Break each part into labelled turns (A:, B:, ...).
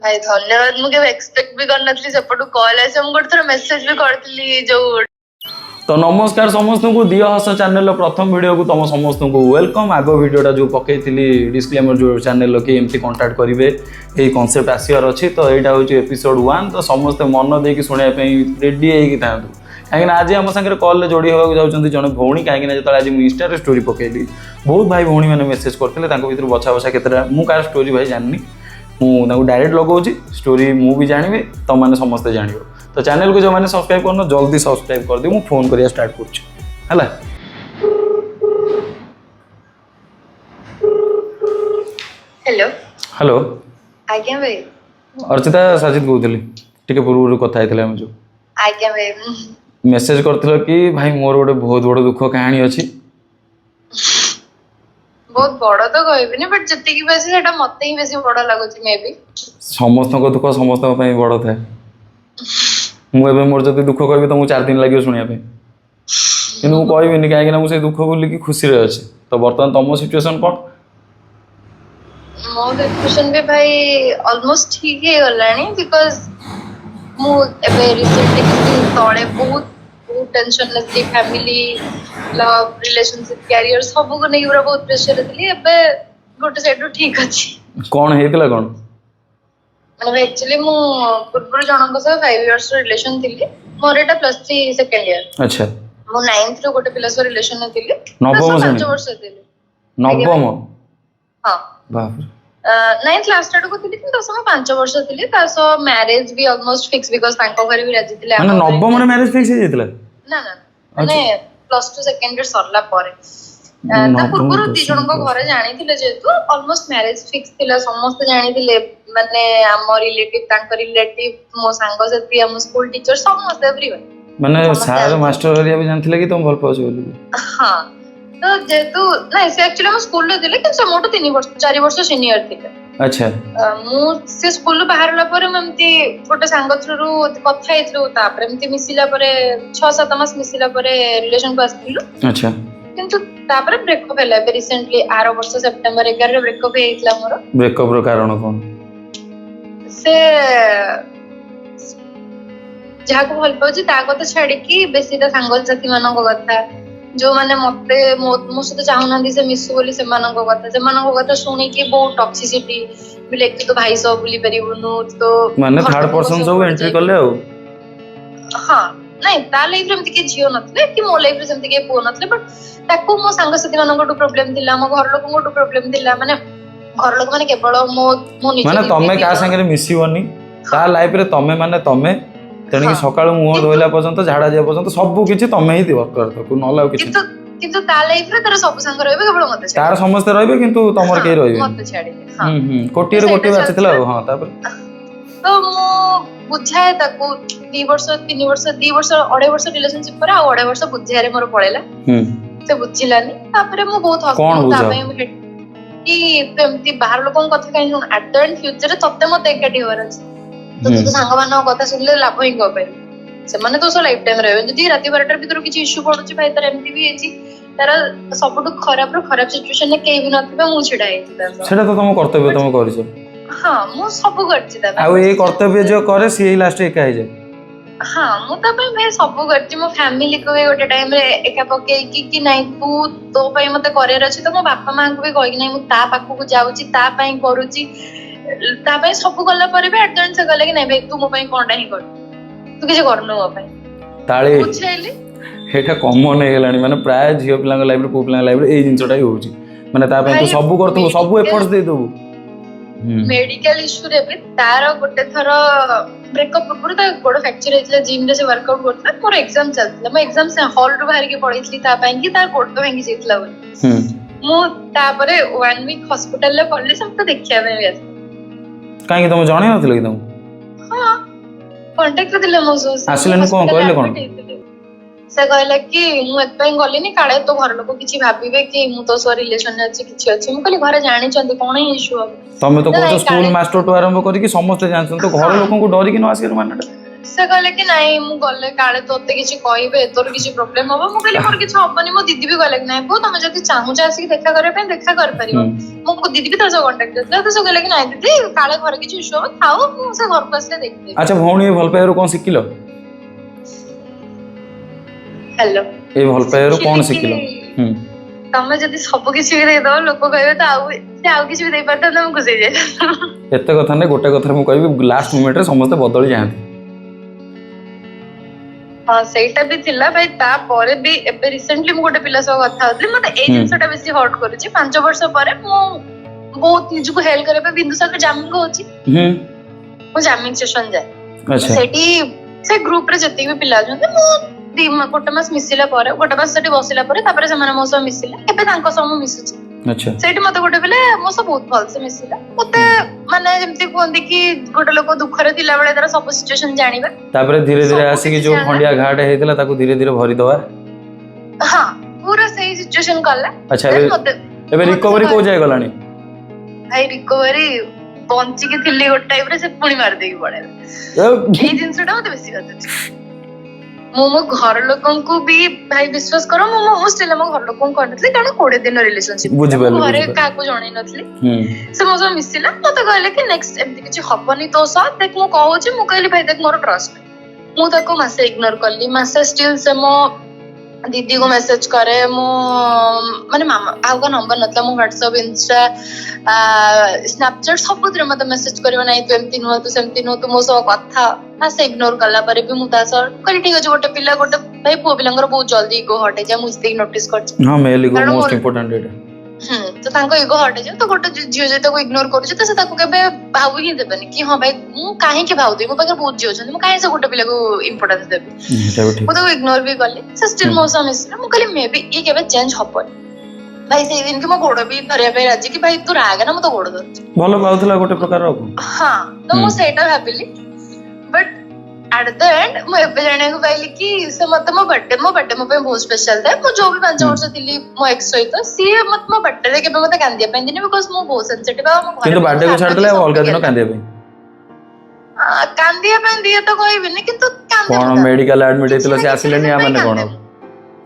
A: भाई धन्यवाद मु के एक्सपेक्ट भी करनथली सेपटू कॉल आसे हम गोटे थोड़ा मेसेज भी करथली जो
B: तो नमस्कार समस्त को दियो हस चैनल प्रथम वीडियो को तुम समस्त को वेलकम। आग वीडियोटा जो पकईली डिस्क्लेमर जो चैनल कि एमती कांटेक्ट करेंगे ये कॉन्सेप्ट आसबार अच्छी तो यहाँ हूँ एपिसोड 1 तो समस्त मन देकी शुणापी रेडी होता कहीं आज आम सागर कॉल जोड़ी होगा जाऊँ जन भौणी कहीं जो आज मुझे इंस्टा स्टोरी पकईली बहुत भाई भौणी मैंने मेसेज करते भर बछा बछा केतटा मु कार स्टोरी भाई जानी मुझे डायरेक्ट लगाऊँ स्टोरी मुझे जानी तुम मैंने समस्ते जान तो चैनल को जो मैंने सब्सक्राइब करना जल्दी सब्सक्राइब कर दियो। फोन करिया स्टार्ट कर
A: हेलो
B: हेलो
A: आज्ञा भाई
B: अर्चिता साजिद कहूली टिके पूर्व कथा होता है जो
A: आज्ञा भाई
B: मेसेज करथिलो कि भाई मोर गोटे बहुत बड़ दुख कहानी अच्छी
A: बहुत बड़ तो कहबी बट जति की बेसी सेटा मते ही बेसी बड़ लागुची मे बी
B: समस्त को दुख समस्त पई बड़ थाए मुझे मोर जब दुख कह तो मुझे 4 दिन लगे शुणापी कि कहबी कहीं मुझे दुख बोलिकी खुशी अच्छे तो बर्तमान तुम सिचुएशन कौन
A: मो सिचुएशन भी भाई ऑलमोस्ट ठीक ही गलानी बिकॉज़ मु एबे रिसेंटली कुछ दिन तळे बहुत टेंशन लेती फैमिली लव रिलेशनशिप कैरियर सब को नहीं पूरा बहुत प्रेशर देली एबे गोटे साइड ठीक अछि
B: कौन हेतला कौन
A: माने एक्चुअली मु पूर्व जनक से 5 इयर्स रिलेशन थिली मोर एटा +3 सेकंड ईयर
B: अच्छा
A: मु 9th रो गोटे पिला से रिलेशन में थिली
B: नवम
A: 5 वर्ष थिली
B: नवम
A: हां
B: बाप
A: 9th लास्ट आड़ को थिली कि 5 वर्ष थिली तासो मैरिज भी ऑलमोस्ट फिक्स बिकॉज़ तांको घर भी राजी थिले
B: माने नवम रे मैरिज फिक्स हे जेतला
A: ना ना माने +2 सेकंड ईयर सरला परे ता पूर्व दी जन को घर जानी थिले जेतु ऑलमोस्ट मैरिज फिक्स थिला समस्त जानी थिले माने हम रिलेटिव तांको रिलेटिव मो सांग सेती हम स्कूल टीचर समस्त एवरीवन
B: माने सार मास्टर हरिया भी जानथिले कि तुम भल पाउछ बोली
A: हां तो जेतु ना से एक्चुअली हम स्कूल ले दिले कि मोटो 3 वर्ष 4 वर्ष सीनियर थिले अच्छा मु से स्कूल बाहरला पर ममती गोटे सांग थ्रू कथा हेतलु तापर ममती मिसिला पर 6-7 मास मिसिला पर रिलेशन को आस्थिलु अच्छा किंतु तापर ब्रेकअप हैला बे रिसेंटली 8 वर्ष सितंबर 11 रे ब्रेकअप हेइतला मोर
B: ब्रेकअप रो कारण कोन
A: से जहा को भल पाउची ता को तो छाडी की बेसी ता सांगल साथी मानन को कथा जो माने मते मो से चाहू ना से मिसु बोली से मानन को कथा सुनी की बहुत टॉक्सिसिटी बिले कि तो भाई सब बोली परिबनु तो
B: माने थर्ड पर्सन सब एंट्री करले हो
A: हां नहीं ता लाइफ रे मते के जियो नथले कि मो लाइफ रे समते के पो नथले बट ताको मो सांग साथी मानन को प्रॉब्लम दिला मो घर लोक को प्रॉब्लम दिला माने घर लोक माने केवल मो निजे
B: माने तमे का संगे रे मिसिवनी ता लाइफ रे तमे माने तमे तेणु कि सकाळु मुह धोइला पर्यंत झाड़ा जे पर्यंत सब किछि तमे ही वर्क करतो को नला किछि
A: किंतु ता लाइफ रे तार सब संग रहबे केवल मते
B: तार समस्त रहबे किंतु तमर के रहबे मते
A: छाडी हां
B: कोटी रे कोटी बाचतला हां तापर
A: तो मो बुझाए ताको 2 वर्ष 3 वर्ष 2 वर्ष 2.5 वर्ष रिलेशनशिप पर 2.5 वर्ष बुझारे मोर पळेला से बुझिलानी तापर मो बहुत हसू ता पे कि एमती बाहर लोगन कथा काई सुन एट द एंड फ्यूचर तते मते एकाटी होर अछि तो तू सांग मान कथा सुनले लाभ ही को पाइ से माने तो सो लाइफ टाइम रहबे जदी राति 12 भीतर किछि इश्यू पडुछि भाई तार एमती भी हेछि तार सबटु खराब सिचुएशन ने केइ भी नथिबे मु छिडा हेछि तार
B: सेटा तो तुम कर्तव्य तुम करिसो
A: हां मु सब करछि ता
B: आ ए कर्तव्य जो करे सी लास्ट एका हे जाय
A: हां मु त पे मैं सब करछि मो फैमिली को भी गोटे टाइम रे एका पके कि नहीं तू तो पई मते करियर अछि तो मो बापा मां को भी कहि नहीं मु ता पाखु को जाउछि ता पई करूछि ता पई सब गल्ला पर भी एट द एंड से गले कि नहीं भाई तू मो पई कोनटा ही कर तू किछ करनो मो पई ताळे पूछैली
B: हेटा कॉमन हे गेलानी माने प्राय झियो पिलांग लाइफ रे पु पिलांग लाइफ रे ए जिंसटा ही होउछि माने ता पई तू सब करथु सब एफर्ट्स दे दबु
A: मेडिकल इश्यू रे भी तार गोटे थर ब्रेकअप पूरा ता गोड़ फ्रैक्चर हेतला जिम रे से वर्कआउट करथला मोर एग्जाम चलथला मैं एग्जाम से हॉल रो बाहर के पढैथली ता पई कि तार गोड़ तो भांगी जेतला बोली मु तापरे 1 वीक हॉस्पिटल ले पडले सब तो देखिया में व्यस्त काहे
B: तुम जाने नथिले कि तुम
A: हां कांटेक्ट दिले मो सो
B: आसिलन कोन कहले कोन
A: से कहले कि मु एतपई गलिनी काळे तो घर लोक किछि भाबिबे कि मु तो सो रिलेशन में अछि किछि अछि मु कहली घरे जानि चंदी कोन इश्यू हो
B: तमे तो को स्कूल मास्टर तो आरंभ करी कि समस्त जानछन तो घर लोक को डरी कि न आसी मानटा
A: से कहले कि नहीं मु गले काळे तोते किछि कहबे तोर किछि प्रॉब्लम होबो मु कहली मोर किछि होबनी मो दीदी भी कहले कि नहीं बो तमे जति चाहू चासी देखा करे पे देखा कर परिबो मो दीदी भी तो कांटेक्ट करथला तो से कहले कि नाही दीदी काले घर किछ इशू हो थाओ मु से घर को आसले देखते।
B: अच्छा भौणी भल पाइबार कोन सिखिलो?
A: हेलो
B: ए भल पाइबार कोन सिखिलो?
A: तमे जदी सब किछ भी दे दो लोक कहबे तो आउ से आउ किछ भी दे परता त हम खुशी जाय।
B: एते कथा नै गोटे कथा मु कहबी लास्ट मोमेंट रे समस्त बदली जांती।
A: हां सेटा भी थिला भाई ता परे भी एबे रिसेंटली मु गोटे पिला सब कथा होतली मते ए जिंसटा बेसी हॉट करूची 5 वर्ष परे मु बहुत निज को हेल्प करे पे बिंदुसागर जामिंग होची। मु जामिंग सेशन जाय। अच्छा सेठी से ग्रुप रे जति भी पिला जंते मु गोटे मास मिसिला परे गोटे मास सेठी बसिला परे तापरे से माने मो सब मिसिला एबे तांको सब मिसुची। अच्छा सेठी मते गोटे बेले मो सब बहुत भल से मिसिला मते माने जेमति कोंदी कि गोटे लोक दुख रे थिला बेले तार सब सिचुएशन जानिबा तापरे धीरे धीरे आसी कि जो खंडिया घाट हेतला ताको धीरे धीरे भरी दवा। हां पूरा सही सिचुएशन करला। अच्छा एबे रिकवरी को जाय गलानी? भाई रिकवरी बंची के थिली गोटे टाइप रे से पुणी मार देई पड़े ए जिंसटा मते बेसी करते। मो घर लोकन को भी भाई विश्वास करो मो स्टिल मो घर लोकन को नथले कारण 20 दिन रिलेशनशिप घरे का को जणै नथले से मो सब मिसिला मते कहले कि नेक्स्ट एमती किछ हबनी तो साथ देख मो कहू छी मो कहली भाई देख मोर ट्रस्ट मु ताको मासे इग्नोर करली मासे स्टिल से मो दीदी को मैसेज करे मो माने मामा आउ का नंबर नथला मो व्हाट्सएप इंस्टा स्नैपचैट सब रे मते मैसेज करबो नै तू एमती नो तू सेमती नो तू मो सब कथा मासे इग्नोर करला परे भी मु तासर करी ठीक अछि गोटे पिला गोटे भाई पो पिलांगर बहुत जल्दी इगो हटे जा मु इस्ते नोटिस करछि। हां मेल इगो मोस्ट इंपोर्टेंट एटा तो तांको इगो हटे जा तो गोटे जियो जे ताको इग्नोर करू तो से ताको केबे भाव ही देबनी कि हां भाई मु काहे के भाव दे मो पाकर बहुत जियो छन मु काहे से गोटे पिला को इंपोर्टेंस देबी मु तो इग्नोर भी करली से स्टिल मो सा मिस मु कहली मे बी ई केबे चेंज हपन भाई से दिन के मो गोड़ भी धरिया पे राजी कि भाई तू राग ना मो तो गोड़ धर भलो पाउथला गोटे प्रकार रो। हां तो मो सेटा भाबिली बट एट द एंड मो एबे जाने को पाइली कि से मत मो बर्थडे मो पे बहुत स्पेशल था मो जो भी 5 वर्ष थिली मो एक्स सहित सी मत मो बर्थडे रे केबे मते कांदिया पे दिने बिकॉज़ मो बहुत सेंसिटिव आ मो किंतु बर्थडे को छाड़ देले अलगा दिन कांदिया पे कांदिया पे दिए तो कोई भी नहीं किंतु कांदिया कोन मेडिकल एडमिट हेतलो से आसिलेनी आ माने कोन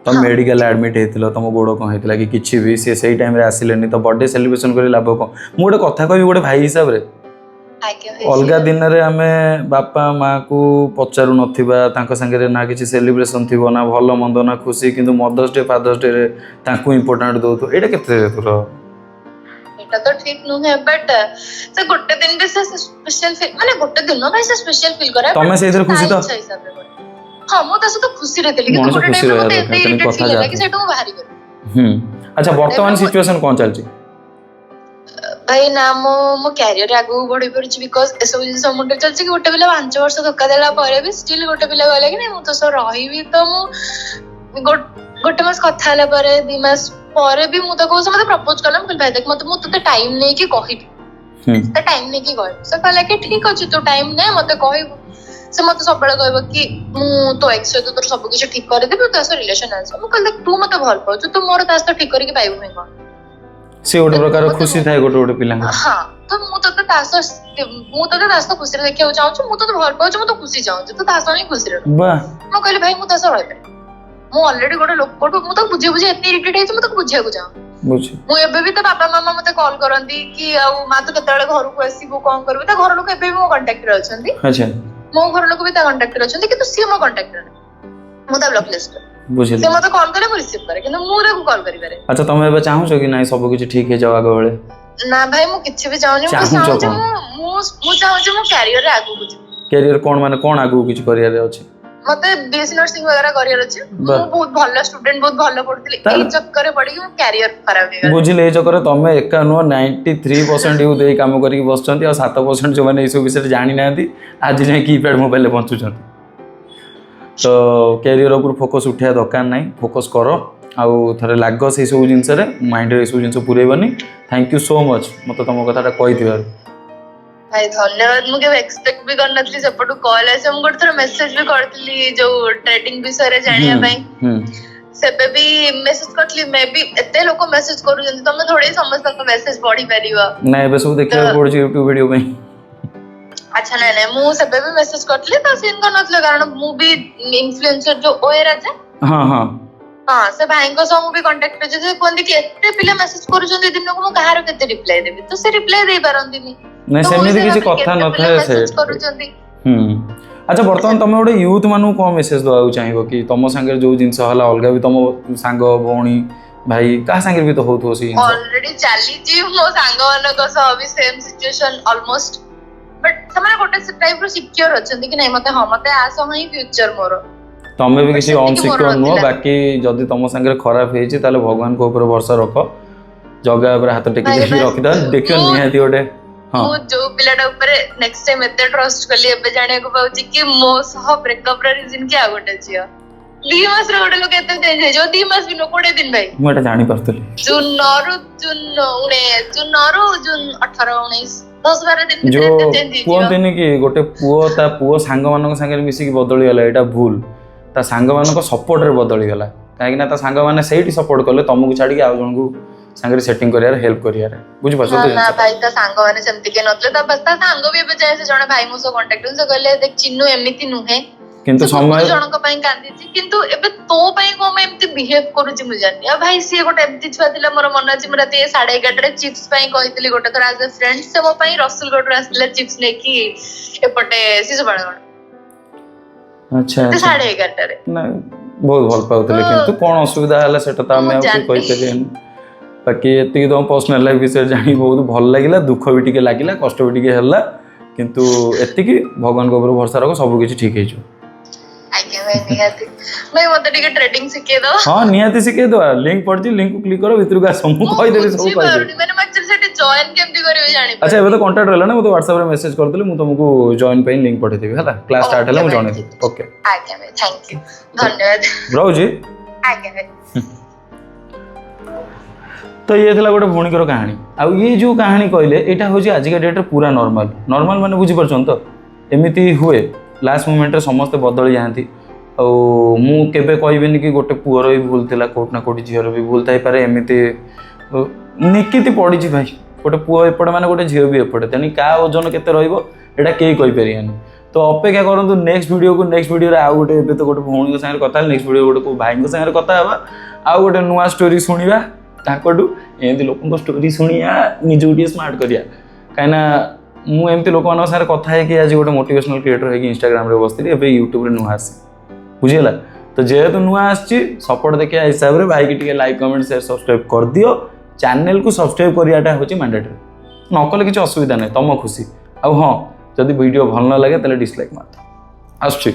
A: तुम मेडिकल एडमिट हेतलो तुम गोड़ कोन हेतला कि किछि भी से सही टाइम रे आसिलेनी तो बर्थडे सेलिब्रेशन करी लाभ को मु गोटे कथा कहबी गोटे भाई हिसाब रे अलगा दिन रे आमे बापा माँ को पचारू नथिबा तांको संगे ना किछि सेलिब्रेशन थिबो ना भलो मंद ना खुशी किंतु मदर्स डे फादर्स डे रे तांको इंपोर्टेंट दो तो एटा केते तोर एटा तो ठीक नु है बट से गोटे दिन भी से स्पेशल फील माने गोटे दिन भाई से स्पेशल फील करे तमे से इधर खुशी तो हां मो त तो खुशी रहते लेकिन गोटे टाइम में मते एते इरिटेट फील होला कि सेटो बाहरी कर। अच्छा वर्तमान सिचुएशन कोन चलची भाई ना मो कैरियर आगु बढ़ी पड़छि बिकॉज़ ए सब जिंस मुंडे चलछि कि गोटे पिला 5 वर्ष धक्का देला परे भी स्टिल गोटे पिला कहले कि नै मु तो सो रहिबी तो मु गोटे मास कथा हला परे 2 मास परे भी मु तो को मते प्रपोज करलम कि भाई देख मते मु तो टाइम नै कि कहिबी त टाइम नै कि कहि से कहले कि ठीक अछि तो टाइम नै मते कहिबो से मते सब बेला कहबो कि मु तो एक्स तो तोर सब किछ ठीक कर देबी तो ऐसा रिलेशन आछ मु कहले तू मते भल पाउ तो मोर तास तो ठीक करी के पाइबो नै कोन से गोटे प्रकार खुशी थाए गोटे गोटे पिला। हां तो मु तो तास तो खुशी रे देखियो चाहू मु तो भल पाउ मु तो खुशी चाहू तो तास नहीं खुशी रे वाह मु कहले भाई मु तास रहबे मु ऑलरेडी गोटे लोक को मु तो बुझे इतनी इरिटेट है मु तो बुझिया को चाहू बुझी मु एबे भी तो पापा मामा मते कॉल करंती कि आ मा तो केतले घर को आसीबो कोन करबे त घर लोक एबे भी मो कांटेक्ट रे अछंती। अच्छा मो घर लोक भी ता कांटेक्ट रे अछंती कि तो सी मो कांटेक्ट रे मु ता ब्लॉक लिस्ट बुझिले से मते कॉल करे मु रिसीव करे किंतु मु रे को कॉल करि पारे। अच्छा तमे एबे चाहू छ कि नाही सब किछ ठीक हे जावा गळे ना भाई मु किछ भी चाहू नहीं मु चाहू छ मु कैरियर रे आगु कुछ कैरियर कोन माने कोन आगु किछ करियर रे अछि मते बीएससी नर्सिंग वगैरह करियर अछि मु बहुत भलो स्टूडेंट बहुत भलो पढुतली ए चक्कर पड़ी कि मु कैरियर खराब हे बुझिले ए चक्कर तमे एका नो 93% यू देई काम करी बसचंती और 7% जो माने इस विषय जानि नांती आज जे कीपैड मोबाइल ले पहुंचुचंती तो कैरियर ऊपर फोकस उठा दरकार ना फोकस कर आउ थे लाग से सब जिनस माइंड रे सब जिन पुरेबनी। थैंक यू सो मच मत तुम कथा कही भाई धन्यवाद मु के एक्सपेक्ट भी करनथली सेपटू कॉल आसे हम गोटे थोड़ा मेसेज भी करथली जो ट्रेडिंग विषय रे जानिया पई सेबे भी मेसेज करथली मे भी एते लोक मेसेज करू जंती तुम थोड़ी समस्त को मेसेज पढ़ी परिबा नै एबे सब देखिया पड़ YouTube वीडियो में। अच्छा नहीं नहीं मु सेबे भी मेसेज करथली त सीन कर नथले कारण मु भी इन्फ्लुएंसर जो ओए राजा हां हां हाँ से भाई को सब भी कांटेक्ट कर जे कोन कि एते पिले मेसेज करू जंदी दिन को मु कहार केते रिप्लाई देबी तो से रिप्लाई दे पारंदी
B: नहीं सेମିତି କିଛି କଥା नथाय से
A: करू जंदी
B: अच्छा वर्तमान तुम गोटे यूथ मानू कौन मेसेज देवाक चाहिए कि तुम सांगे जो जिनस हला अलग भी तुम सांग भौणी भाई का सांगे भी तो होतो सी
A: ऑलरेडी चली जी मो सांग मानको सह भी सेम सिचुएशन ऑलमोस्ट बट समाने गोटे टाइप रो सिक्योर अछंती कि नहीं मते हां मते आस ही फ्यूचर मोर
B: तमे भी किसी अनसिक्योर नो बाकी जदी तुम सांगे खराब हेची ताले भगवान को ऊपर भरोसा रखो जगह ऊपर हाथ टेकी देख रखि द देखियो निहाती गोटे
A: मु जो पिलाटा ऊपर नेक्स्ट टाइम एते ट्रस्ट कली एबे जाने को पाउची कि मो सह ब्रेकअप रो रीजन क्या गोटे छिया 2 मास रो गोटे लोग एते चेंज हे जो 2 मास भी नो 20 दिन भाई
B: मु एटा जानि परतली
A: जून 9 जून 18 19 10-12 दिन
B: जो कोन कि गोटे पुओ ता पुओ सांग मानक संगे मिसी कि बदली गला एटा भूल ता सांग मानक सपोर्ट रे बदली गला काहे ना ता सांग माने सेठी सपोर्ट करले तुमको छाडी के आ जण को सांगे सेटिंग करियार हेल्प करियार बुझ पाछो तो
A: ना भाई ता सांग माने सेमति के नतले ता बस ता सांग भी एबे जाय से जण भाई मो सो कांटेक्ट से कहले देख चिन्नू एमिति नुहे
B: किंतु समय
A: जण को पई कांदी छी किंतु एबे तो पई को मैं एमति बिहेव करू छी मु जानि आ भाई से गोटे एमति छुआ दिला मोर मन अछि म राती 11:30 रे चिप्स पई कहितली गोटे तर एज अ फ्रेंड से मो पई रसुलगढ़ रे आसले चिप्स ने की एपटे शिशुपालगढ़
B: अच्छा
A: 11:30 रे
B: ना बहुत भल पाउतले किंतु कोन असुविधा हला सेटा ता मैं कहि कहि बाकी एति तो पर्सनल लाइफ विषय जानी बहुत भल लागिला दुख भी टिके लागिला कष्ट भी टिके हल्ला किंतु एति कि भगवान को ऊपर भरोसा रखो सब किछि ठीक हेजो
A: मैं मते टिके ट्रेडिंग सिखे दो
B: हां नियाती सिखे दो लिंक पड़ती लिंक को क्लिक करो भीतर का सब कहि देबे सब कहि देबे
A: मैंने एक्चुअली सेठी जॉइन केमती करियो जानि
B: अच्छा एबे तो कांटेक्ट रहला ना मते WhatsApp रे मेसेज कर देले मु तुमको जॉइन पे लिंक पठे देबे हला क्लास स्टार्ट हला मु जॉइन देबे ओके
A: आज्ञा भाई थैंक यू धन्यवाद
B: रहू जी
A: आज्ञा भाई
B: तो ये थला गोटे भौणीकर कहानी आ ये जो कहानी कहले एटा होजी आज के डेट रे पूरा नॉर्मल नॉर्मल माने बुझी परछन तो एमिति हुए लास्ट मोमेंट रे समस्त बदल जाती मु केबे कहबेनी कि गोटे पुअर भी भूल थिला कोट ना कोट झीर भी भूल थाई पारे एमिति निकिति पड़ी छी भाई गोटे पुओ एपटे माने गोटे झील भी एपटे तेनी का ओजन केते रहइबो एटा केही कहि परियानी तो अपेक्षा करंतु नेक्स्ट वीडियो रे आ गोटे एबे तो गोटे भौणी के संगे कथा नेक्स्ट वीडियो गोटे को भाई के संगे कथा हेबा आ गोटे नुवा स्टोरी सुनिबा ताकटू एमती लोक स्टोरी शुणिया निज गोटे स्मार्ट करिया कहीं मु एमती लोक सारे कथा है कि आज गोटे मोटिवेशनल क्रिएटर है कि इंस्टाग्राम रे बसती एबे यूट्यूब रे नुआ आसी बुझीगला तो जेहेतु नुआ आसी सपोर्ट देखिया हिसाब रे भाई की टिके लाइक कमेंट शेयर सब्सक्राइब कर दियो चैनल को सब्सक्राइब करियाटा होची मैंडेटरी न कले किछि असुविधा नै तम खुशी आ हां जदि वीडियो भल न लगे तले डिसलाइक मार आछी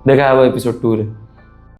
B: देखा हबो एपिसोड 2 रे।